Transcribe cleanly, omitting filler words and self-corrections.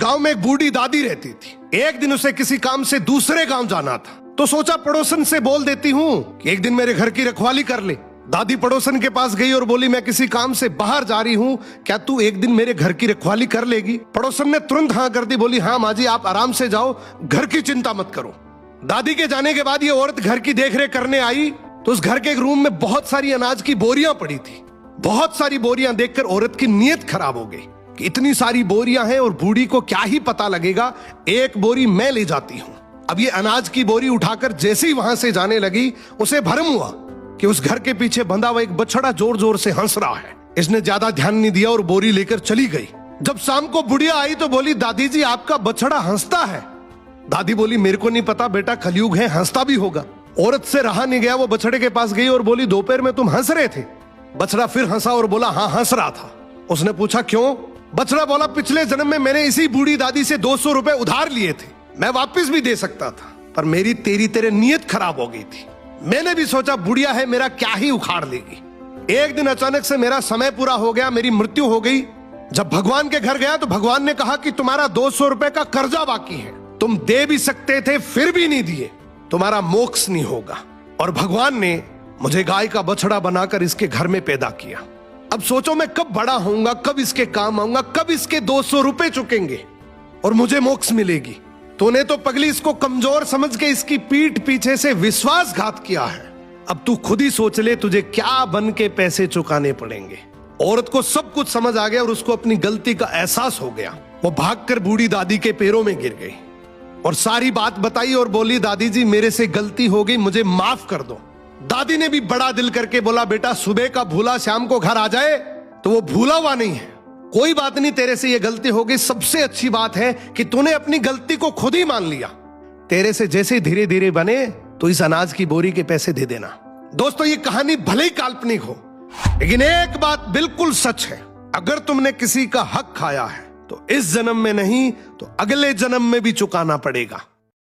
गांव में एक बूढ़ी दादी रहती थी। एक दिन उसे किसी काम से दूसरे गांव जाना था, तो सोचा पड़ोसन से बोल देती हूँ कि एक दिन मेरे घर की रखवाली कर ले। दादी पड़ोसन के पास गई और बोली, मैं किसी काम से बाहर जा रही हूँ, क्या तू एक दिन मेरे घर की रखवाली कर लेगी? पड़ोसन ने तुरंत हाँ कर दी, बोली हाँ माँ जी, आप आराम से जाओ, घर की चिंता मत करो। दादी के जाने के बाद ये औरत घर की देखरेख करने आई तो उस घर के एक रूम में बहुत सारी अनाज की बोरियां पड़ी थी। बहुत सारी बोरियां देखकर औरत की नीयत खराब हो गई कि इतनी सारी बोरियां हैं और बूढ़ी को क्या ही पता लगेगा, एक बोरी मैं ले जाती हूं। अब ये अनाज की बोरी उठाकर जैसे ही वहां से जाने लगी, उसे भरम हुआ कि उस घर के पीछे बंधा हुआ एक बछड़ा जोर जोर से हंस रहा है। इसने ज्यादा ध्यान नहीं दिया और बोरी लेकर चली गई। जब शाम को बुढ़िया आई तो बोली, दादी जी आपका बछड़ा हंसता है। दादी बोली, मेरे को नहीं पता बेटा, कलयुग है, हंसता भी होगा। औरत से रहा नहीं गया, वो बछड़े के पास गई और बोली, दोपहर में तुम हंस रहे थे? बछड़ा फिर हंसा और बोला, हाँ हंस रहा था। उसने पूछा क्यों? बछड़ा बोला, पिछले जन्म में मैंने इसी बूढ़ी दादी से 200 रुपए उधार लिए थे, मैं वापस भी दे सकता था, पर मेरी तेरे नीयत खराब हो गई थी। मैंने भी सोचा बुढ़िया है, मेरा क्या ही उखाड़ लेगी। एक दिन अचानक से मेरा समय पूरा हो गया, मेरी मृत्यु हो गई। जब भगवान के घर गया तो भगवान ने कहा कि तुम्हारा 200 रुपए का कर्जा बाकी है, तुम दे भी सकते थे फिर भी नहीं दिए, तुम्हारा मोक्ष नहीं होगा। और भगवान ने मुझे गाय का बछड़ा बनाकर इसके घर में पैदा किया। अब सोचो मैं कब बड़ा होऊंगा, कब इसके काम आऊंगा, कब इसके 200 रुपए चुकेंगे और मुझे मोक्ष मिलेगी। तूने तो पगली इसको कमजोर समझ के इसकी पीठ पीछे से विश्वासघात किया है। अब तू खुद ही सोच ले तुझे क्या बन के पैसे चुकाने पड़ेंगे। औरत को सब कुछ समझ आ गया और उसको अपनी गलती का एहसास हो गया। वो भागकर बूढ़ी दादी के पैरों में गिर गई और सारी बात बताई और बोली, दादी जी मेरे से गलती हो गई, मुझे माफ कर दो। दादी ने भी बड़ा दिल करके बोला, बेटा सुबह का भूला शाम को घर आ जाए तो वो भूला हुआ नहीं है, कोई बात नहीं, तेरे से ये गलती हो गई। सबसे अच्छी बात है कि तूने अपनी गलती को खुद ही मान लिया। तेरे से जैसे धीरे धीरे बने तो इस अनाज की बोरी के पैसे दे देना। दोस्तों ये कहानी भले ही काल्पनिक हो, लेकिन एक बात बिल्कुल सच है, अगर तुमने किसी का हक खाया है तो इस जन्म में नहीं तो अगले जन्म में भी चुकाना पड़ेगा।